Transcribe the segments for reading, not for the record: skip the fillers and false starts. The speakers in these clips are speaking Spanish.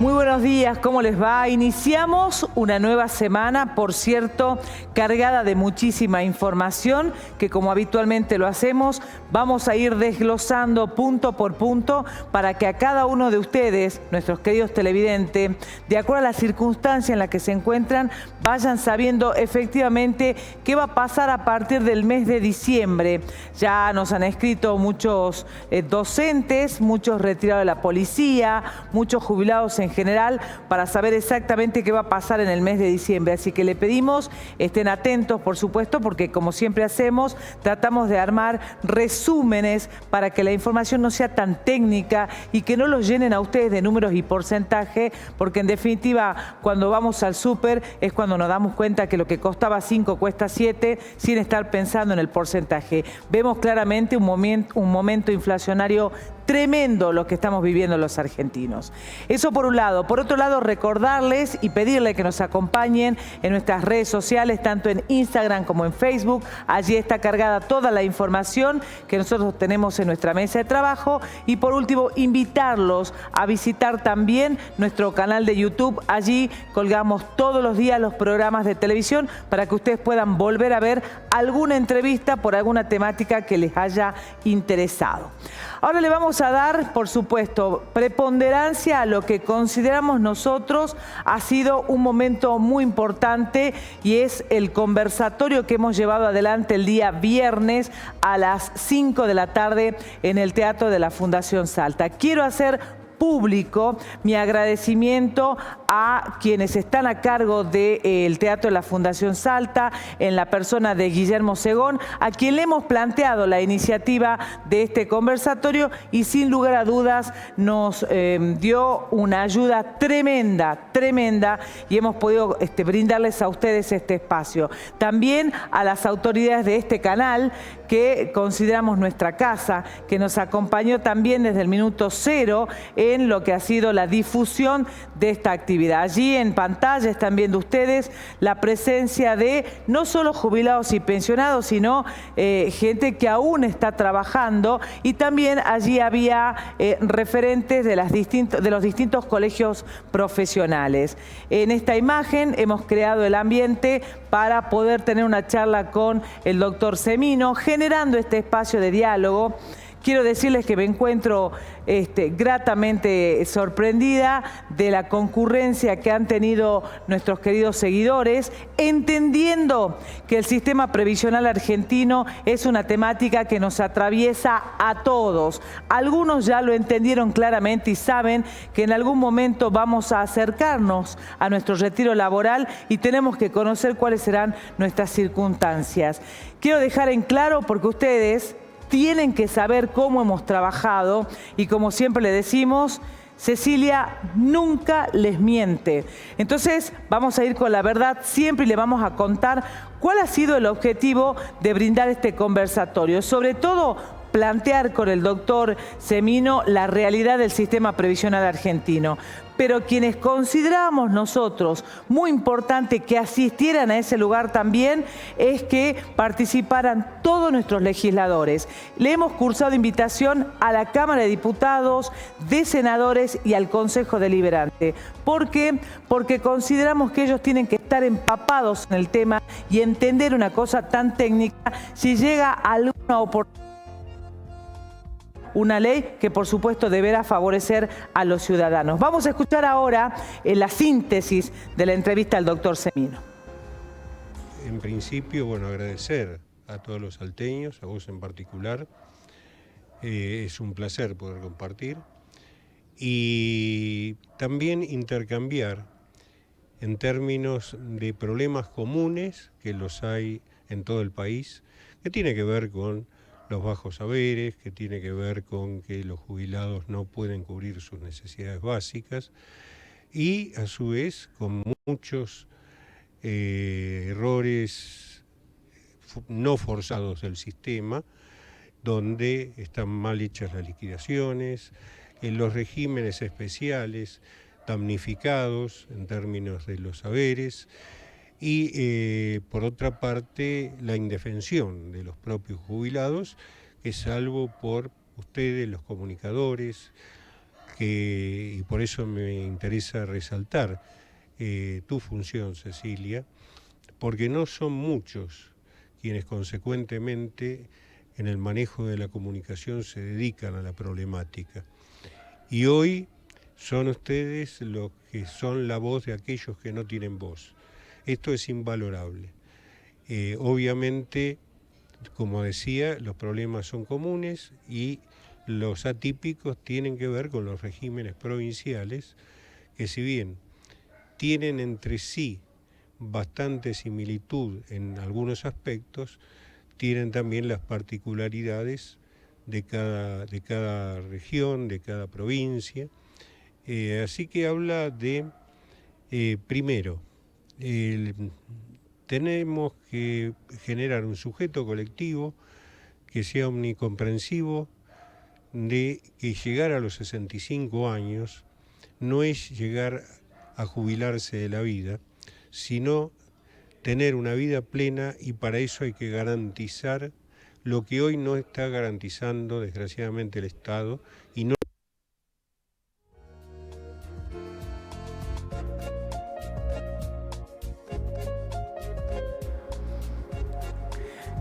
Muy buenos días, ¿cómo les va? Iniciamos una nueva semana, por cierto, cargada de muchísima información que, como habitualmente lo hacemos, vamos a ir desglosando punto por punto para que a cada uno de ustedes, nuestros queridos televidentes, de acuerdo a la circunstancia en la que se encuentran, vayan sabiendo efectivamente qué va a pasar a partir del mes de diciembre. Ya nos han escrito muchos docentes, muchos retirados de la policía, muchos jubilados en general, para saber exactamente qué va a pasar en el mes de diciembre. Así que le pedimos, estén atentos, por supuesto, porque como siempre hacemos, tratamos de armar resúmenes para que la información no sea tan técnica y que no los llenen a ustedes de números y porcentaje, porque en definitiva, cuando vamos al súper es cuando nos damos cuenta que lo que costaba 5 cuesta 7, sin estar pensando en el porcentaje. Vemos claramente un momento inflacionario tremendo lo que estamos viviendo los argentinos. Eso por un lado. Por otro lado, recordarles y pedirle que nos acompañen en nuestras redes sociales, tanto en Instagram como en Facebook. Allí está cargada toda la información que nosotros tenemos en nuestra mesa de trabajo. Y por último, invitarlos a visitar también nuestro canal de YouTube. Allí colgamos todos los días los programas de televisión para que ustedes puedan volver a ver alguna entrevista por alguna temática que les haya interesado. Ahora le vamos a dar, por supuesto, preponderancia a lo que consideramos nosotros ha sido un momento muy importante, y es el conversatorio que hemos llevado adelante el día viernes a las 5 de la tarde en el Teatro de la Fundación Salta. Quiero hacer público mi agradecimiento a quienes están a cargo del Teatro de la Fundación Salta, en la persona de Guillermo Segón, a quien le hemos planteado la iniciativa de este conversatorio y sin lugar a dudas nos dio una ayuda tremenda, tremenda, y hemos podido brindarles a ustedes este espacio. También a las autoridades de este canal, que consideramos nuestra casa, que nos acompañó también desde el minuto cero en lo que ha sido la difusión de esta actividad. Allí en pantalla están viendo ustedes la presencia de no solo jubilados y pensionados, sino gente que aún está trabajando, y también allí había referentes de los distintos colegios profesionales. En esta imagen hemos creado el ambiente para poder tener una charla con el doctor Semino, generando este espacio de diálogo. Quiero decirles que me encuentro gratamente sorprendida de la concurrencia que han tenido nuestros queridos seguidores, entendiendo que el sistema previsional argentino es una temática que nos atraviesa a todos. Algunos ya lo entendieron claramente y saben que en algún momento vamos a acercarnos a nuestro retiro laboral y tenemos que conocer cuáles serán nuestras circunstancias. Quiero dejar en claro, porque ustedes tienen que saber cómo hemos trabajado, y como siempre le decimos, Cecilia nunca les miente. Entonces vamos a ir con la verdad siempre y le vamos a contar cuál ha sido el objetivo de brindar este conversatorio. Sobre todo, plantear con el doctor Semino la realidad del sistema previsional argentino. Pero quienes consideramos nosotros muy importante que asistieran a ese lugar también es que participaran todos nuestros legisladores. Le hemos cursado invitación a la Cámara de Diputados, de Senadores y al Consejo Deliberante. ¿Por qué? Porque consideramos que ellos tienen que estar empapados en el tema y entender una cosa tan técnica si llega alguna oportunidad. Una ley que, por supuesto, deberá favorecer a los ciudadanos. Vamos a escuchar ahora la síntesis de la entrevista al doctor Semino. En principio, bueno, agradecer a todos los salteños, a vos en particular. Es un placer poder compartir. Y también intercambiar en términos de problemas comunes, que los hay en todo el país, que tiene que ver con los bajos saberes, que tiene que ver con que los jubilados no pueden cubrir sus necesidades básicas, y a su vez con muchos errores no forzados del sistema, donde están mal hechas las liquidaciones, en los regímenes especiales damnificados en términos de los saberes, y por otra parte la indefensión de los propios jubilados, que salvo por ustedes, los comunicadores, y por eso me interesa resaltar tu función, Cecilia, porque no son muchos quienes consecuentemente en el manejo de la comunicación se dedican a la problemática. Y hoy son ustedes los que son la voz de aquellos que no tienen voz. Esto es invalorable. Obviamente, como decía, los problemas son comunes y los atípicos tienen que ver con los regímenes provinciales, que si bien tienen entre sí bastante similitud en algunos aspectos, tienen también las particularidades de cada región, de cada provincia. Así que habla de, primero, tenemos que generar un sujeto colectivo que sea omnicomprensivo, de que llegar a los 65 años no es llegar a jubilarse de la vida, sino tener una vida plena, y para eso hay que garantizar lo que hoy no está garantizando desgraciadamente el Estado y no.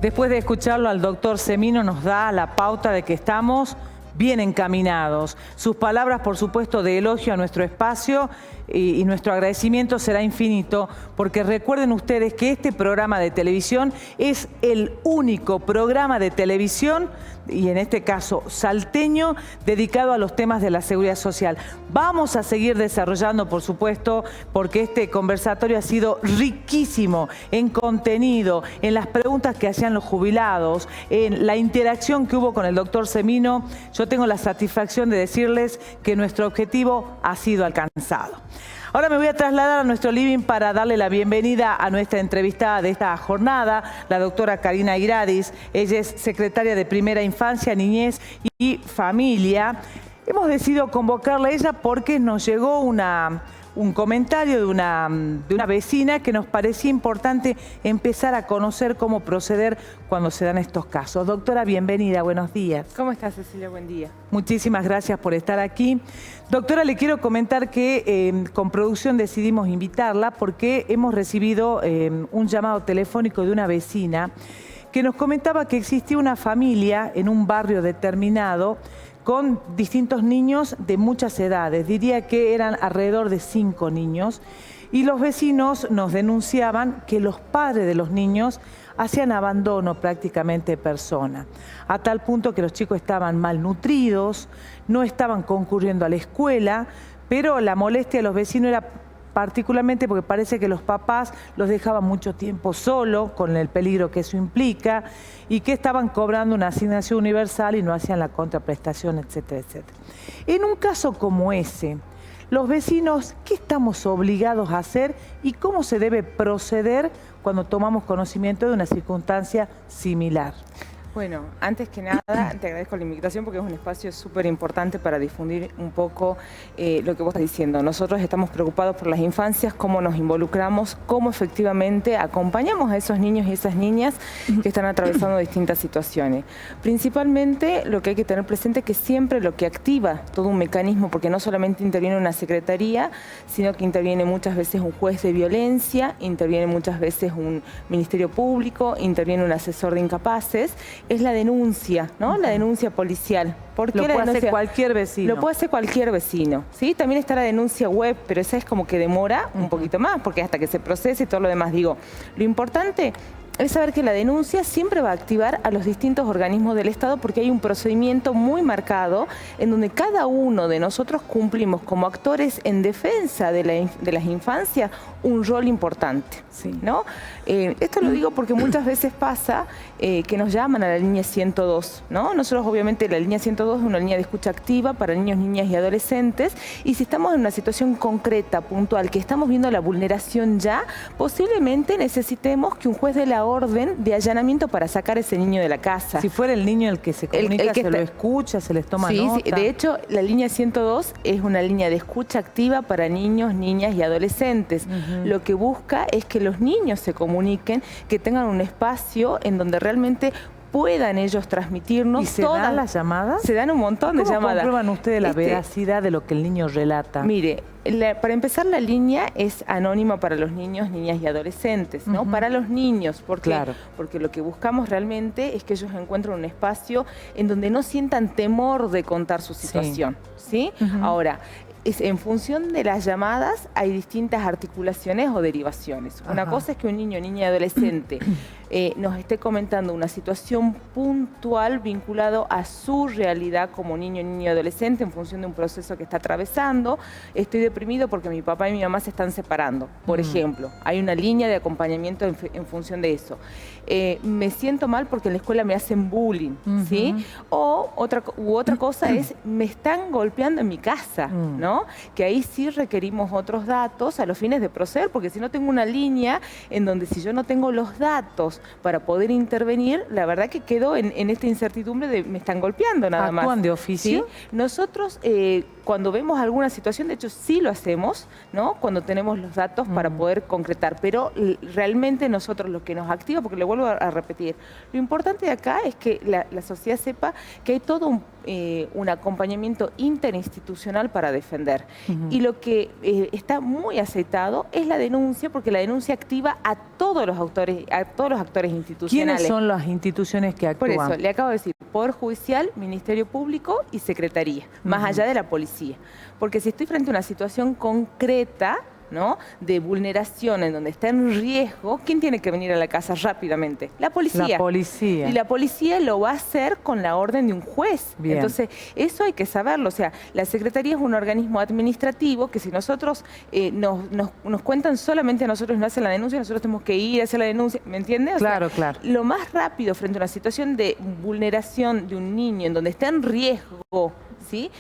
Después de escucharlo al doctor Semino nos da la pauta de que estamos bien encaminados. Sus palabras, por supuesto, de elogio a nuestro espacio y nuestro agradecimiento será infinito, porque recuerden ustedes que este programa de televisión es el único programa de televisión, y en este caso salteño, dedicado a los temas de la seguridad social. Vamos a seguir desarrollando, por supuesto, porque este conversatorio ha sido riquísimo en contenido, en las preguntas que hacían los jubilados, en la interacción que hubo con el doctor Semino. Yo tengo la satisfacción de decirles que nuestro objetivo ha sido alcanzado. Ahora me voy a trasladar a nuestro living para darle la bienvenida a nuestra entrevistada de esta jornada, la doctora Karina Iradis. Ella es secretaria de Primera Infancia, Niñez y Familia. Hemos decidido convocarla a ella porque nos llegó un comentario de una vecina que nos parecía importante empezar a conocer cómo proceder cuando se dan estos casos. Doctora, bienvenida, buenos días. ¿Cómo estás, Cecilia? Buen día. Muchísimas gracias por estar aquí. Doctora, le quiero comentar que con producción decidimos invitarla porque hemos recibido un llamado telefónico de una vecina que nos comentaba que existía una familia en un barrio determinado con distintos niños de muchas edades. Diría que eran alrededor de 5 niños. Y los vecinos nos denunciaban que los padres de los niños hacían abandono prácticamente de persona. A tal punto que los chicos estaban malnutridos, no estaban concurriendo a la escuela, pero la molestia de los vecinos era particularmente porque parece que los papás los dejaban mucho tiempo solos, con el peligro que eso implica, y que estaban cobrando una asignación universal y no hacían la contraprestación, etcétera, etcétera. En un caso como ese, los vecinos, ¿qué estamos obligados a hacer y cómo se debe proceder cuando tomamos conocimiento de una circunstancia similar? Bueno, antes que nada, te agradezco la invitación porque es un espacio súper importante para difundir un poco lo que vos estás diciendo. Nosotros estamos preocupados por las infancias, cómo nos involucramos, cómo efectivamente acompañamos a esos niños y esas niñas que están atravesando distintas situaciones. Principalmente lo que hay que tener presente es que siempre lo que activa todo un mecanismo, porque no solamente interviene una secretaría, sino que interviene muchas veces un juez de violencia, interviene muchas veces un ministerio público, interviene un asesor de incapaces, es la denuncia, ¿no? La denuncia policial. ¿Por qué lo puede hacer cualquier vecino? Lo puede hacer cualquier vecino, ¿sí? También está la denuncia web, pero esa es como que demora un poquito más, porque hasta que se procese y todo lo demás. Digo, lo importante es saber que la denuncia siempre va a activar a los distintos organismos del Estado, porque hay un procedimiento muy marcado en donde cada uno de nosotros cumplimos como actores en defensa de las infancias un rol importante, sí, ¿no? Esto lo digo porque muchas veces pasa que nos llaman a la línea 102, ¿no? Nosotros obviamente la línea 102 es una línea de escucha activa para niños, niñas y adolescentes, y si estamos en una situación concreta, puntual, que estamos viendo la vulneración ya, posiblemente necesitemos que un juez de la orden de allanamiento para sacar a ese niño de la casa. Si fuera el niño el que se comunica, el que lo escucha, se les toma nota. Sí, de hecho, la línea 102 es una línea de escucha activa para niños, niñas y adolescentes. Lo que busca es que los niños se comuniquen, que tengan un espacio en donde realmente puedan ellos transmitirnos. ¿Y se dan las llamadas? Se dan un montón de llamadas. ¿Cómo comprueban ustedes la veracidad de lo que el niño relata? Mire, para empezar, la línea es anónima para los niños, niñas y adolescentes, ¿no? Para los niños, ¿por qué? Claro. Porque lo que buscamos realmente es que ellos encuentren un espacio en donde no sientan temor de contar su situación, ¿sí? Ahora, en función de las llamadas hay distintas articulaciones o derivaciones. Una cosa es que un niño, niña y adolescente nos esté comentando una situación puntual vinculado a su realidad como niño, niña y adolescente en función de un proceso que está atravesando. Estoy deprimido porque mi papá y mi mamá se están separando, por ejemplo. Hay una línea de acompañamiento en función de eso. Me siento mal porque en la escuela me hacen bullying, ¿sí? O otra cosa es, me están golpeando en mi casa, ¿no? Que ahí sí requerimos otros datos a los fines de proceder, porque si no tengo una línea en donde si yo no tengo los datos para poder intervenir, la verdad que quedo en esta incertidumbre de me están golpeando nada más. ¿Actúan de oficio? ¿Sí? Nosotros, cuando vemos alguna situación, de hecho sí lo hacemos, ¿no? Cuando tenemos los datos para poder concretar, pero realmente nosotros lo que nos activa, porque le vuelvo a repetir, lo importante de acá es que la sociedad sepa que hay todo un acompañamiento interinstitucional para defender. Y lo que está muy aceitado es la denuncia, porque la denuncia activa a todos los actores institucionales. ¿Quiénes son las instituciones que actúan? Por eso, le acabo de decir, Poder Judicial, Ministerio Público y Secretaría, más allá de la policía. Porque si estoy frente a una situación concreta, ¿no?, de vulneración en donde está en riesgo, ¿quién tiene que venir a la casa rápidamente? La policía. La policía. Y la policía lo va a hacer con la orden de un juez. Bien. Entonces, eso hay que saberlo. O sea, la Secretaría es un organismo administrativo que si nosotros nos cuentan solamente a nosotros y no hacen la denuncia, nosotros tenemos que ir a hacer la denuncia, ¿me entiendes? Claro, claro. Lo más rápido frente a una situación de vulneración de un niño en donde está en riesgo, ¿sí?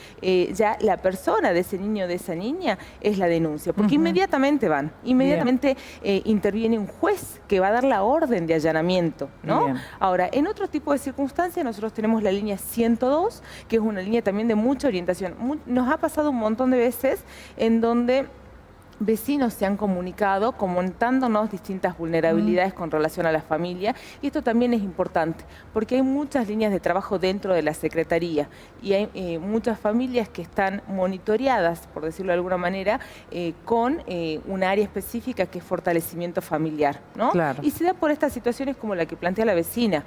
Ya la persona de ese niño o de esa niña es la denuncia, porque inmediatamente interviene un juez que va a dar la orden de allanamiento, ¿no? Bien. Ahora, en otro tipo de circunstancias nosotros tenemos la línea 102, que es una línea también de mucha orientación. Nos ha pasado un montón de veces en donde vecinos se han comunicado comentándonos distintas vulnerabilidades con relación a la familia, y esto también es importante porque hay muchas líneas de trabajo dentro de la Secretaría y hay muchas familias que están monitoreadas, por decirlo de alguna manera, con una área específica que es fortalecimiento familiar, ¿no? Claro. Y se da por estas situaciones como la que plantea la vecina.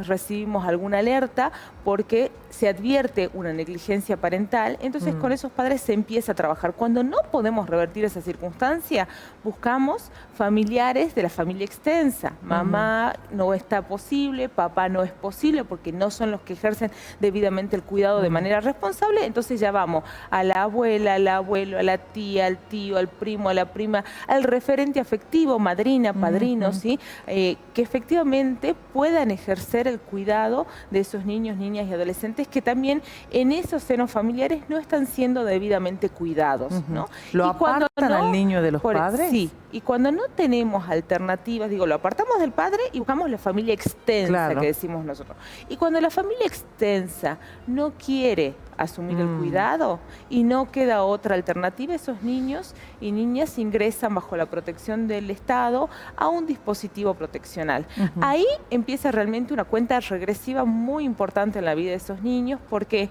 Recibimos alguna alerta porque se advierte una negligencia parental, entonces con esos padres se empieza a trabajar. Cuando no podemos revertir esa circunstancia, buscamos familiares de la familia extensa. Mamá no está posible, papá no es posible porque no son los que ejercen debidamente el cuidado de manera responsable, entonces ya vamos a la abuela, al abuelo, a la tía, al tío, al primo, a la prima, al referente afectivo, madrina, padrino, ¿sí? Que efectivamente puedan ejercer el cuidado de esos niños, niñas y adolescentes que también en esos senos familiares no están siendo debidamente cuidados, ¿no? ¿Lo apartan al niño de los padres? Sí, y cuando no tenemos alternativas, digo, lo apartamos del padre y buscamos la familia extensa, que decimos nosotros. Y cuando la familia extensa no quiere asumir el cuidado y no queda otra alternativa, esos niños y niñas ingresan bajo la protección del Estado a un dispositivo proteccional. Ahí empieza realmente una cuenta regresiva muy importante en la vida de esos niños, porque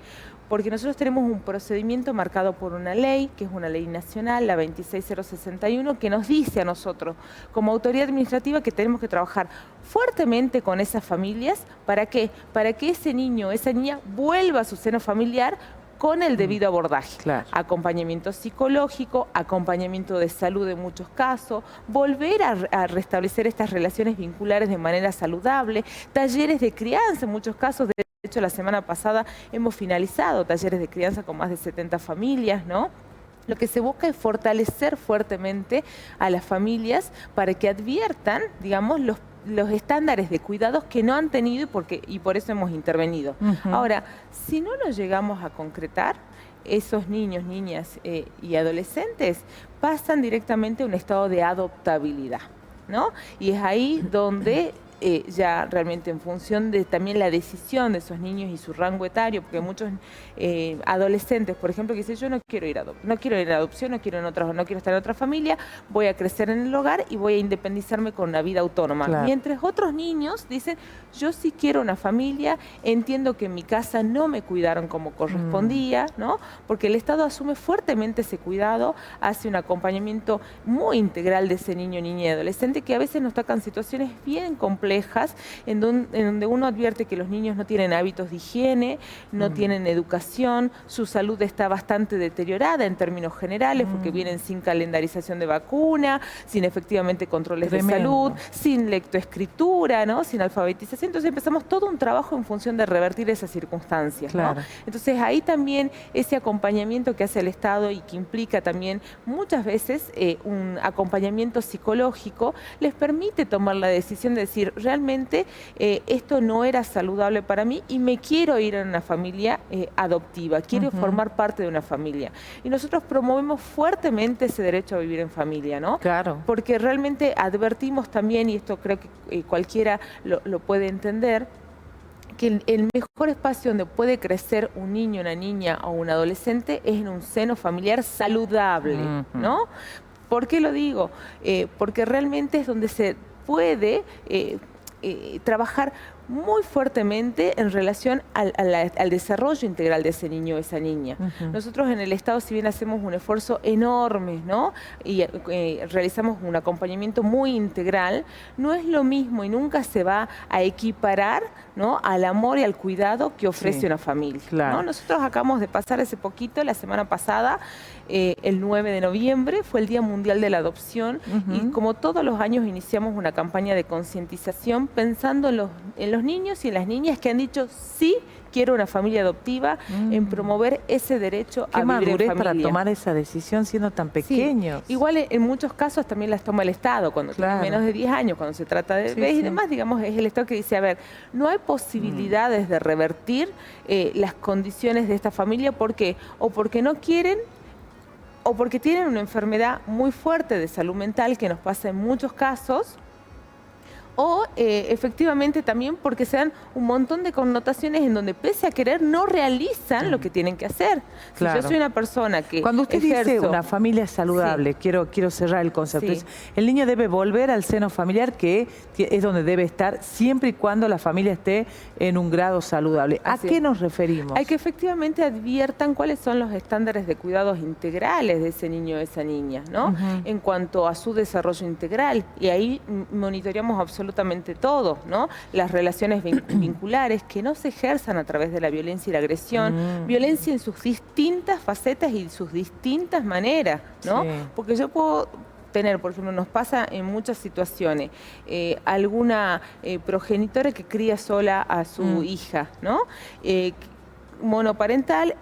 nosotros tenemos un procedimiento marcado por una ley, que es una ley nacional, la 26061, que nos dice a nosotros, como autoridad administrativa, que tenemos que trabajar fuertemente con esas familias. ¿Para qué? Para que ese niño o esa niña vuelva a su seno familiar con el debido abordaje. Claro. Acompañamiento psicológico, acompañamiento de salud en muchos casos, volver a restablecer estas relaciones vinculares de manera saludable, talleres de crianza en muchos casos. De hecho, la semana pasada hemos finalizado talleres de crianza con más de 70 familias, ¿no? Lo que se busca es fortalecer fuertemente a las familias para que adviertan, digamos, los estándares de cuidados que no han tenido y por eso hemos intervenido. Ahora, si no lo llegamos a concretar, esos niños, niñas y adolescentes pasan directamente a un estado de adoptabilidad, ¿no? Y es ahí donde ya realmente en función de también la decisión de esos niños y su rango etario, porque muchos adolescentes, por ejemplo, que dicen yo no quiero ir a adopción, no quiero estar en otra familia, voy a crecer en el hogar y voy a independizarme con una vida autónoma. Claro. Mientras otros niños dicen yo sí quiero una familia, entiendo que en mi casa no me cuidaron como correspondía, ¿no? Porque el Estado asume fuertemente ese cuidado, hace un acompañamiento muy integral de ese niño, niña y adolescente que a veces nos tocan situaciones bien complejas en donde uno advierte que los niños no tienen hábitos de higiene, no tienen educación, su salud está bastante deteriorada en términos generales porque vienen sin calendarización de vacuna, sin efectivamente controles de salud, sin lectoescritura, ¿no? Sin alfabetización. Entonces empezamos todo un trabajo en función de revertir esas circunstancias, ¿no? Entonces ahí también ese acompañamiento que hace el Estado y que implica también muchas veces un acompañamiento psicológico les permite tomar la decisión de decir realmente esto no era saludable para mí y me quiero ir a una familia adoptiva, quiero formar parte de una familia. Y nosotros promovemos fuertemente ese derecho a vivir en familia, ¿no? Claro. Porque realmente advertimos también, y esto creo que cualquiera lo puede entender, que el mejor espacio donde puede crecer un niño, una niña o un adolescente es en un seno familiar saludable, ¿no? ¿Por qué lo digo? Porque realmente es donde se puede trabajar muy fuertemente en relación al desarrollo integral de ese niño o esa niña. Nosotros en el Estado, si bien hacemos un esfuerzo enorme, ¿no? Y realizamos un acompañamiento muy integral, no es lo mismo y nunca se va a equiparar, ¿no? Al amor y al cuidado que ofrece una familia, ¿no? Nosotros acabamos de pasar hace poquito, la semana pasada, el 9 de noviembre, fue el Día Mundial de la Adopción y como todos los años iniciamos una campaña de concientización pensando en los niños y en las niñas que han dicho sí, quiero una familia adoptiva, en promover ese derecho a vivir en familia. Qué madurez para tomar esa decisión siendo tan pequeños. Sí. Igual en muchos casos también las toma el Estado, cuando tienen menos de 10 años, cuando se trata de bebés y demás, digamos, es el Estado que dice, a ver, no hay posibilidades de revertir las condiciones de esta familia, ¿por qué? O porque no quieren, o porque tienen una enfermedad muy fuerte de salud mental que nos pasa en muchos casos, o efectivamente también porque se dan un montón de connotaciones en donde pese a querer no realizan lo que tienen que hacer. Si yo soy una persona que cuando usted dice una familia saludable, quiero cerrar el concepto, el niño debe volver al seno familiar que es donde debe estar siempre y cuando la familia esté en un grado saludable. ¿A qué nos referimos? Hay que efectivamente adviertan cuáles son los estándares de cuidados integrales de ese niño o esa niña, ¿no? En cuanto a su desarrollo integral, y ahí monitoreamos absolutamente todo, ¿no? Las relaciones vinculares que no se ejerzan a través de la violencia y la agresión, violencia en sus distintas facetas y sus distintas maneras, ¿no? Porque yo puedo tener, por ejemplo, nos pasa en muchas situaciones, alguna progenitora que cría sola a su hija, ¿no? Monoparental,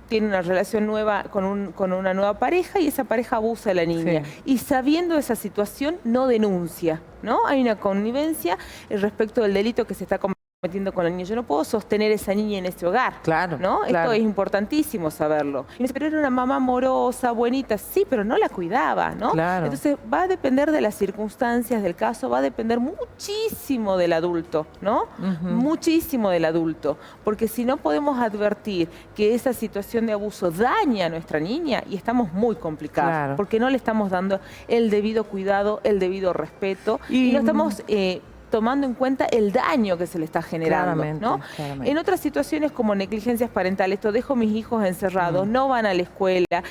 tiene una relación nueva con una nueva pareja y esa pareja abusa de la niña. Y sabiendo esa situación no denuncia, ¿no? Hay una connivencia respecto del delito que se está cometiendo con la niña. Yo no puedo sostener a esa niña en ese hogar, ¿no? Esto es importantísimo saberlo. Y me dice, pero era una mamá amorosa, buenita. Sí, pero no la cuidaba, ¿no? Entonces va a depender de las circunstancias del caso, va a depender muchísimo del adulto, ¿no? Muchísimo del adulto. Porque si no podemos advertir que esa situación de abuso daña a nuestra niña, y estamos muy complicados, porque no le estamos dando el debido cuidado, el debido respeto, y no estamos tomando en cuenta el daño que se le está generando, ¿no? En otras situaciones como negligencias parentales, esto dejo a mis hijos encerrados, no van a la escuela,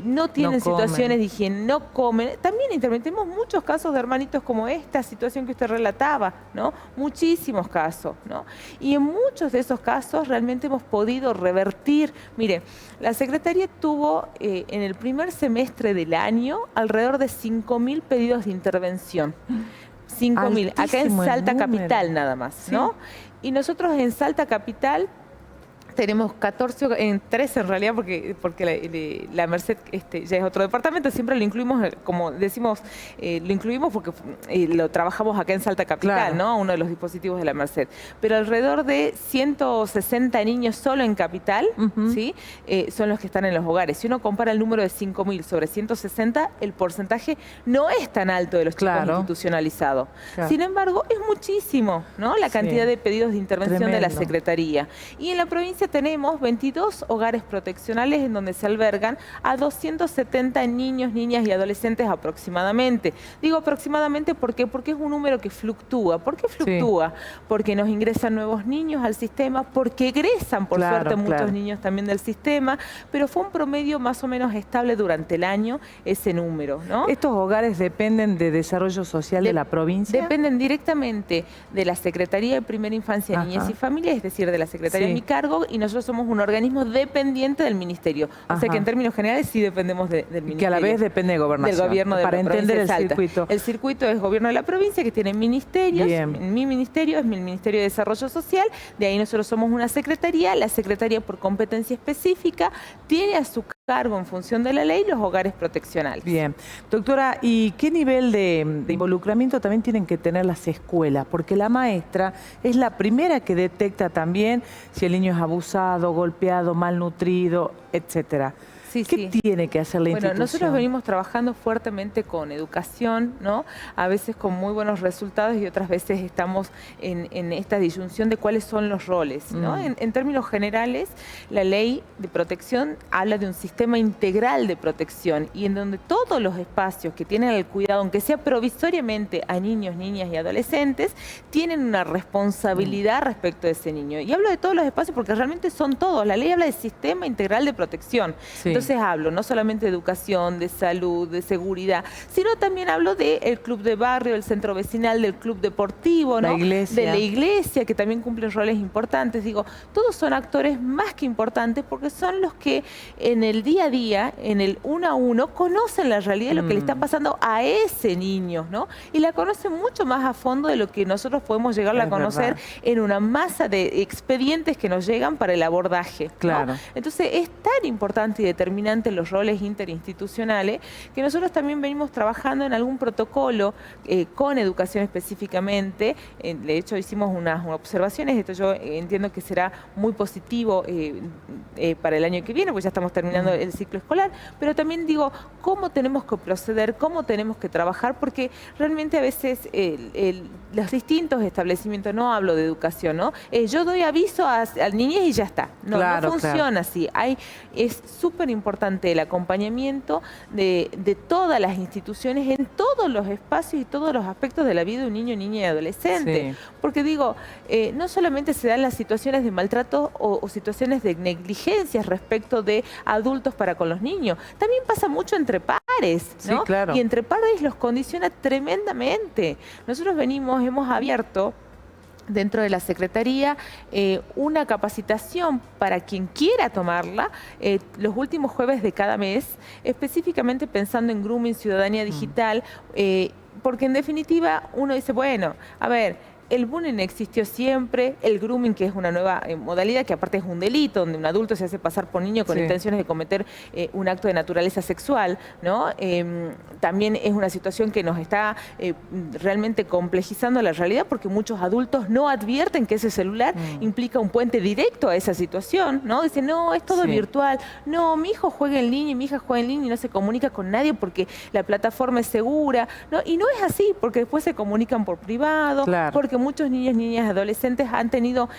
no tienen situaciones de higiene, no comen. También intervenimos muchos casos de hermanitos como esta situación que usted relataba, ¿no? Muchísimos casos, ¿no? Y en muchos de esos casos realmente hemos podido revertir. Mire, la Secretaría tuvo en el primer semestre del año alrededor de 5.000 pedidos de intervención. 5.000, acá en Salta Capital nada más, ¿no? Y nosotros en Salta Capital Tenemos 14, en 13 en realidad, porque la Merced ya es otro departamento, siempre lo incluimos, como decimos, lo incluimos porque lo trabajamos acá en Salta Capital, claro, ¿no? Uno de los dispositivos de la Merced. Pero alrededor de 160 niños solo en Capital, ¿sí? Son los que están en los hogares. Si uno compara el número de 5.000 sobre 160, el porcentaje no es tan alto de los chicos institucionalizados. Claro. Sin embargo, es muchísimo, ¿no? La cantidad de pedidos de intervención de la Secretaría. Y en la provincia tenemos 22 hogares proteccionales en donde se albergan a 270 niños, niñas y adolescentes aproximadamente. Digo aproximadamente porque es un número que fluctúa. ¿Por qué fluctúa? Porque nos ingresan nuevos niños al sistema, porque egresan, por suerte, muchos niños también del sistema, pero fue un promedio más o menos estable durante el año ese número, ¿no? ¿Estos hogares dependen de Desarrollo Social de la provincia? Dependen directamente de la Secretaría de Primera Infancia, Niñez y Familia, es decir, de la Secretaría de mi cargo, y nosotros somos un organismo dependiente del Ministerio. O sea que en términos generales sí dependemos del Ministerio. Que a la vez depende de Gobernación. Del gobierno de la provincia. Para entender el circuito. El circuito es gobierno de la provincia, que tiene ministerios. Bien. Mi ministerio es el Ministerio de Desarrollo Social. De ahí nosotros somos una secretaría. La secretaría, por competencia específica, tiene a su cargo, en función de la ley, los hogares proteccionales. Bien. Doctora, ¿y qué nivel de involucramiento también tienen que tener las escuelas? Porque la maestra es la primera que detecta también si el niño es abusado, golpeado, malnutrido, etcétera. ¿Qué tiene que hacer la institución? Bueno, nosotros venimos trabajando fuertemente con educación, ¿no? A veces con muy buenos resultados y otras veces estamos en esta disyunción de cuáles son los roles, ¿no? En términos generales, la ley de protección habla de un sistema integral de protección y en donde todos los espacios que tienen el cuidado, aunque sea provisoriamente a niños, niñas y adolescentes, tienen una responsabilidad respecto de ese niño. Y hablo de todos los espacios porque realmente son todos. La ley habla de sistema integral de protección. Entonces hablo no solamente de educación, de salud, de seguridad, sino también hablo del club de barrio, del centro vecinal, del club deportivo, ¿no? La iglesia. De la iglesia, que también cumplen roles importantes. Digo, todos son actores más que importantes porque son los que en el día a día, en el uno a uno, conocen la realidad de lo que le está pasando a ese niño, ¿no? Y la conocen mucho más a fondo de lo que nosotros podemos llegar a conocer en una masa de expedientes que nos llegan para el abordaje, ¿no? Entonces es tan importante y determinante los roles interinstitucionales que nosotros también venimos trabajando en algún protocolo con educación específicamente. De hecho hicimos unas observaciones, esto yo entiendo que será muy positivo para el año que viene, pues ya estamos terminando el ciclo escolar, pero también digo cómo tenemos que proceder, cómo tenemos que trabajar, porque realmente a veces los distintos establecimientos, no hablo de educación, ¿no? Yo doy aviso al niñez y ya está. No, no funciona así. Es súper importante el acompañamiento de todas las instituciones en todos los espacios y todos los aspectos de la vida de un niño, niña y adolescente. Porque digo, no solamente se dan las situaciones de maltrato o situaciones de negligencias respecto de adultos para con los niños, también pasa mucho entre pares, ¿no? Y entre pares los condiciona tremendamente. Nosotros hemos abierto dentro de la Secretaría una capacitación para quien quiera tomarla los últimos jueves de cada mes, específicamente pensando en grooming, ciudadanía digital, porque en definitiva uno dice, bueno, a ver, el bullying existió siempre, el grooming, que es una nueva modalidad, que aparte es un delito, donde un adulto se hace pasar por niño con intenciones de cometer un acto de naturaleza sexual, ¿no? También es una situación que nos está realmente complejizando la realidad, porque muchos adultos no advierten que ese celular implica un puente directo a esa situación, ¿no? Dicen, no, es todo virtual, no, mi hijo juega en línea y mi hija juega en línea y no se comunica con nadie porque la plataforma es segura, ¿no? Y no es así, porque después se comunican por privado, porque muchos niños, niñas, adolescentes han tenido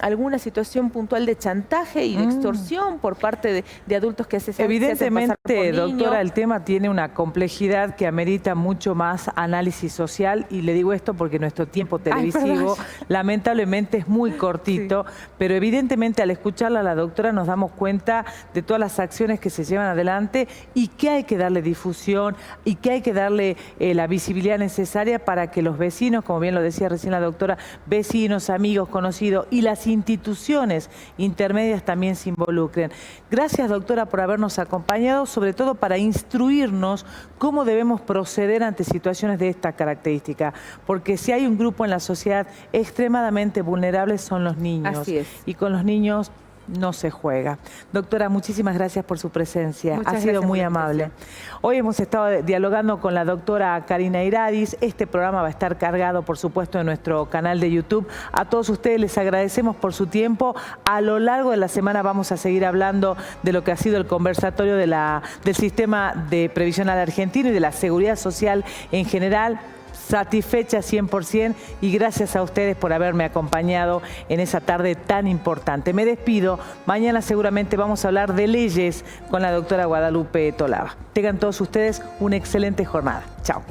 alguna situación puntual de chantaje y de extorsión por parte de adultos que se hacen pasar por niños. Doctora, el tema tiene una complejidad que amerita mucho más análisis social, y le digo esto porque nuestro tiempo televisivo lamentablemente es muy cortito, pero evidentemente al escucharla a la doctora nos damos cuenta de todas las acciones que se llevan adelante y que hay que darle difusión y que hay que darle la visibilidad necesaria para que los vecinos, como bien lo decía recién la doctora, vecinos, amigos, conocidos y las instituciones intermedias también se involucren. Gracias, doctora, por habernos acompañado, sobre todo para instruirnos cómo debemos proceder ante situaciones de esta característica, porque si hay un grupo en la sociedad extremadamente vulnerable son los niños. Así es. Y con los niños no se juega. Doctora, muchísimas gracias por su presencia. Muchas Ha sido gracias muy por la amable. invitación. Hoy hemos estado dialogando con la doctora Karina Iradis. Este programa va a estar cargado, por supuesto, en nuestro canal de YouTube. A todos ustedes les agradecemos por su tiempo. A lo largo de la semana vamos a seguir hablando de lo que ha sido el conversatorio del sistema de previsional argentino y de la seguridad social en general. Satisfecha 100% y gracias a ustedes por haberme acompañado en esa tarde tan importante. Me despido. Mañana seguramente vamos a hablar de leyes con la doctora Guadalupe Tolaba. Tengan todos ustedes una excelente jornada. Chao.